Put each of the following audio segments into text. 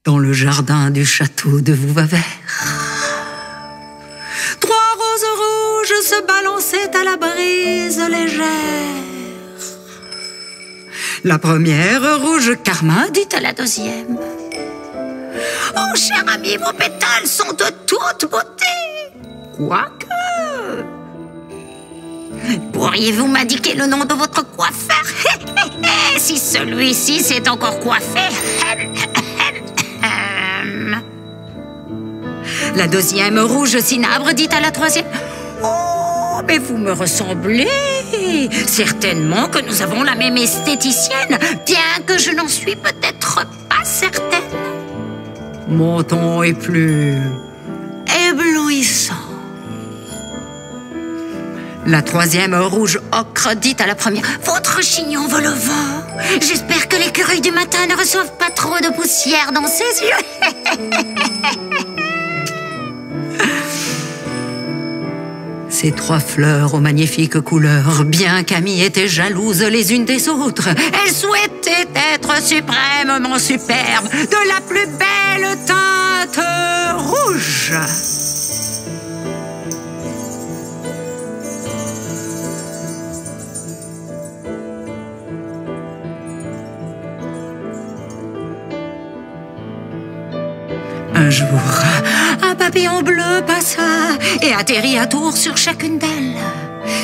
dans le jardin du château de Vouvavert. Trois roses rouges se balançaient à la brise légère. La première, rouge carmin, dit à la deuxième: oh, cher ami, vos pétales sont de toute beauté. Quoique... pourriez-vous m'indiquer le nom de votre coiffeur? Si celui-ci s'est encore coiffé. La deuxième, rouge cinabre, dit à la troisième: oh, mais vous me ressemblez. Certainement que nous avons la même esthéticienne, bien que je n'en suis peut-être pas certaine. Mon ton est plus éblouissant. La troisième, rouge ocre, dit à la première: votre chignon vole au vent. J'espère que l'écureuil du matin ne reçoivent pas trop de poussière dans ses yeux. Ces trois fleurs aux magnifiques couleurs, bien qu'amies, étaient jalouses les unes des autres. Elles souhaitaient être suprêmement superbes, de la plus belle teinte rouge. Un jour, un papillon bleu passa et atterrit à tour sur chacune d'elles.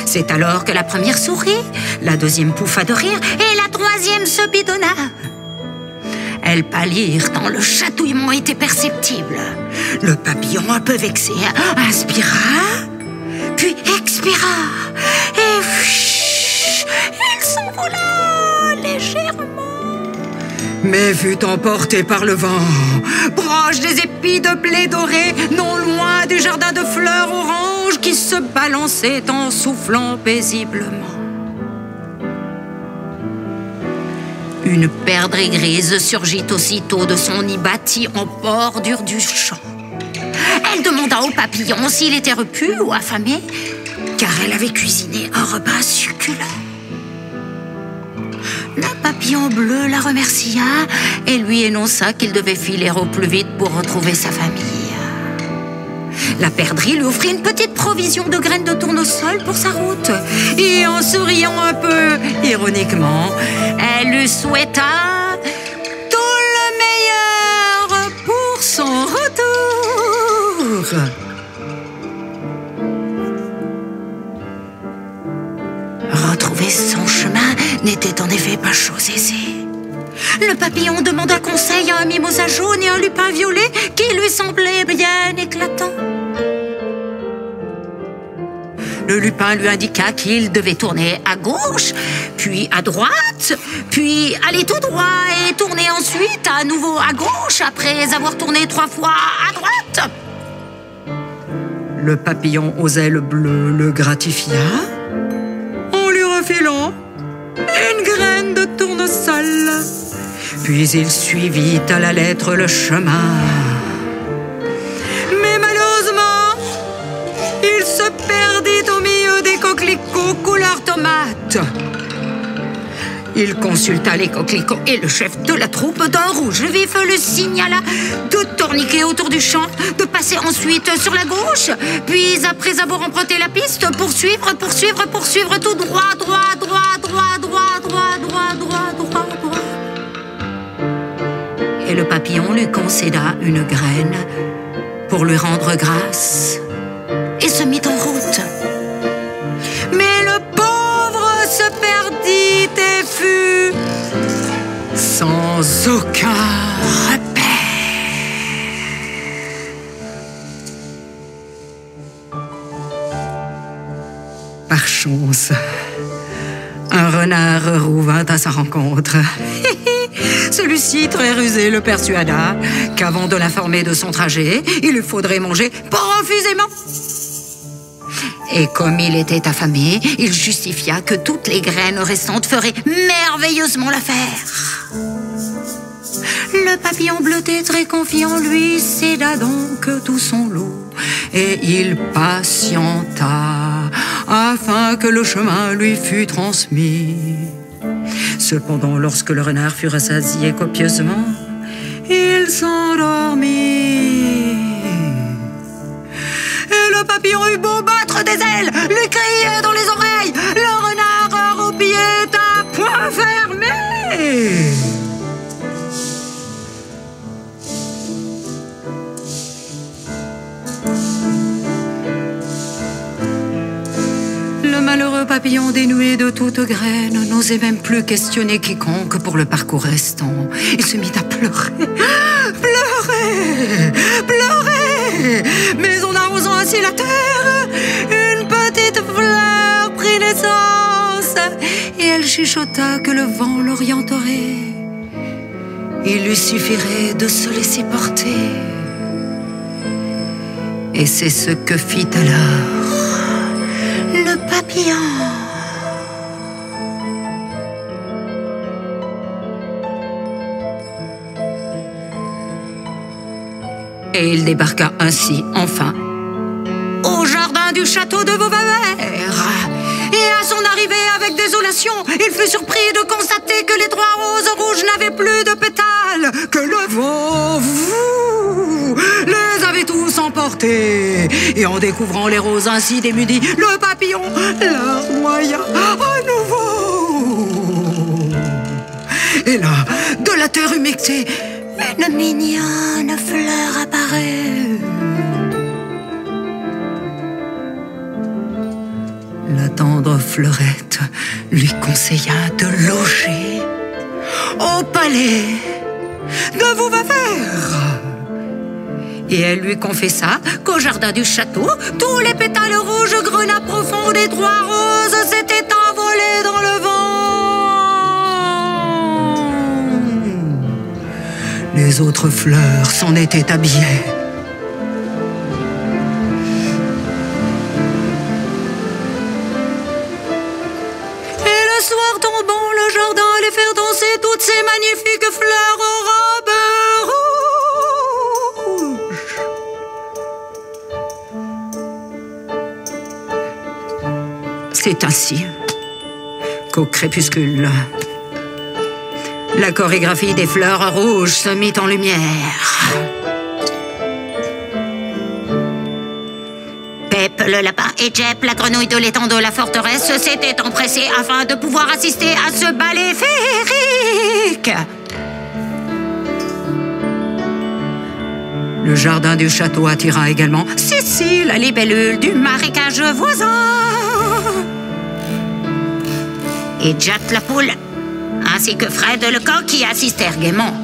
C'est alors que la première sourit, la deuxième pouffa de rire et la troisième se bidonna. Elles pâlirent tant le chatouillement était perceptible. Le papillon, un peu vexé, inspira, puis expira, et il s'envola légèrement. Mais fut emporté par le vent, proche des épis de blé doré, non loin du jardin de fleurs oranges qui se balançait en soufflant paisiblement. Une perdrix grise surgit aussitôt de son nid bâti en bordure du champ. Elle demanda au papillon s'il était repu ou affamé, car elle avait cuisiné un repas succulent. Le papillon bleu la remercia et lui énonça qu'il devait filer au plus vite pour retrouver sa famille. La perdrix lui offrit une petite provision de graines de tournesol pour sa route. Et en souriant un peu ironiquement, elle lui souhaita tout le meilleur pour son retour. Retrouver son chemin n'était en effet pas chose aisée. Le papillon demanda conseil à un mimosa jaune et un lupin violet qui lui semblaient bien éclatants. Le lupin lui indiqua qu'il devait tourner à gauche, puis à droite, puis aller tout droit et tourner ensuite à nouveau à gauche après avoir tourné 3 fois à droite. Le papillon aux ailes bleues le gratifia en lui refilant une graine de tournesol. Puis il suivit à la lettre le chemin. Mais malheureusement, il se perdit au milieu des coquelicots couleur tomate. Il consulta les coquelicots et le chef de la troupe d'un rouge vif le signala de tourniquer autour du champ, de passer ensuite sur la gauche, puis après avoir emprunté la piste, poursuivre tout droit. Et le papillon lui concéda une graine pour lui rendre grâce et se mit en route. Mais le pauvre se perdit et fut sans aucun repère. Par chance, un renard roux vint à sa rencontre. Celui-ci, très rusé, le persuada qu'avant de l'informer de son trajet, il lui faudrait manger profusément. Et comme il était affamé, il justifia que toutes les graines restantes feraient merveilleusement l'affaire. Le papillon bleuté, très confiant, lui céda donc tout son lot. Et il patienta afin que le chemin lui fût transmis. Cependant, lorsque le renard fut rassasié copieusement, il s'endormit. Et le papillon eut beau battre des ailes, lui crier dans les oreilles, le renard roupillait à point fermé. Le malheureux papillon dénué de toute graine n'osait même plus questionner quiconque pour le parcours restant. Il se mit à pleurer, pleurer, pleurer. Mais en arrosant ainsi la terre, une petite fleur prit naissance et elle chuchota que le vent l'orienterait. Il lui suffirait de se laisser porter. Et c'est ce que fit alors le papillon. Et il débarqua ainsi, enfin, au jardin du château de Vauvert. Et à son arrivée avec désolation, il fut surpris de constater que les 3 roses rouges n'avaient plus de pétales, que le vent les avait tous emportés. Et en découvrant les roses ainsi démunies, le papillon larmoya à nouveau. Et là, de la terre humectée, une mignonne fleur apparaît. La tendre fleurette lui conseilla de loger au palais de Vauvert. Et elle lui confessa qu'au jardin du château, tous les pétales rouges, grenats profonds des 3 roses s'étaient envolés dans le vent. Les autres fleurs s'en étaient habillées. Soir tombant, le jardin allait faire danser toutes ces magnifiques fleurs aux robes rouges. C'est ainsi qu'au crépuscule, la chorégraphie des fleurs rouges se mit en lumière. Pep, le lapin et Jep, la grenouille de l'étang de la forteresse, s'étaient empressés afin de pouvoir assister à ce ballet féerique. Le jardin du château attira également Cécile, la libellule du marécage voisin, et Jack la poule, ainsi que Fred le coq qui assistèrent gaiement.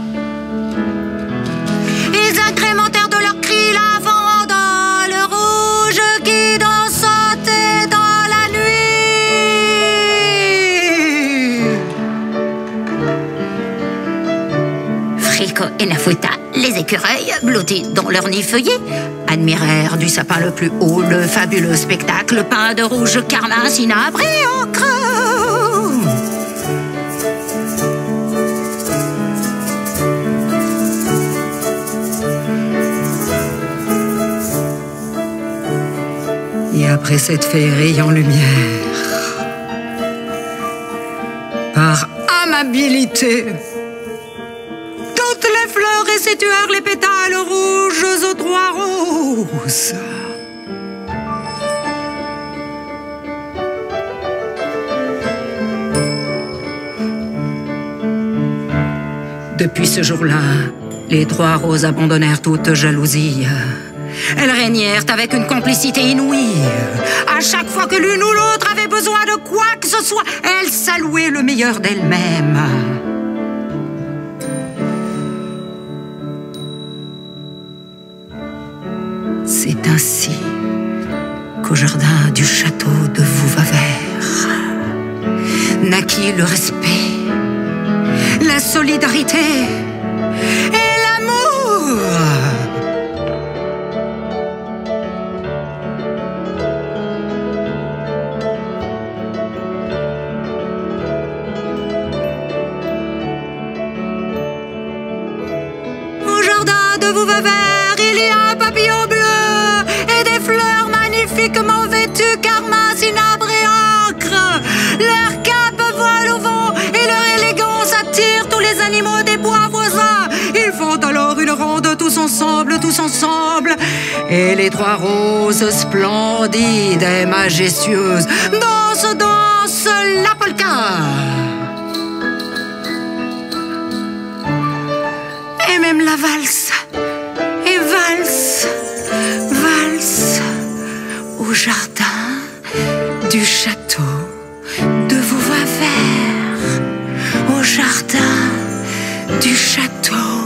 Ils agrémentèrent de leurs cris la vandale rouge qui dansotait dans la nuit. Frico et Nafuta, les écureuils, blottis dans leur nid feuillé, admirèrent du sapin le plus haut le fabuleux spectacle peint de rouge carmin, cinabre et ocre. Et après cette féerie en lumière, par amabilité, toutes les fleurs restituèrent les pétales rouges aux 3 roses. Depuis ce jour-là, les 3 roses abandonnèrent toute jalousie. Elles régnèrent avec une complicité inouïe. À chaque fois que l'une ou l'autre avait besoin de quoi que ce soit, elles s'allouaient le meilleur d'elles-mêmes. C'est ainsi qu'au jardin du château de Vauvert naquit le respect, la solidarité et l'amour. De Vauvert, il y a un papillon bleu et des fleurs magnifiquement vêtues, carmin, cinabre et ocre. Leurs capes volent au vent et leur élégance attire tous les animaux des bois voisins. Ils font alors tous ensemble. Et les trois roses splendides et majestueuses dansent, dansent la polka. Et même la valse, et valse, valse au jardin du château de Vauvert, au jardin du château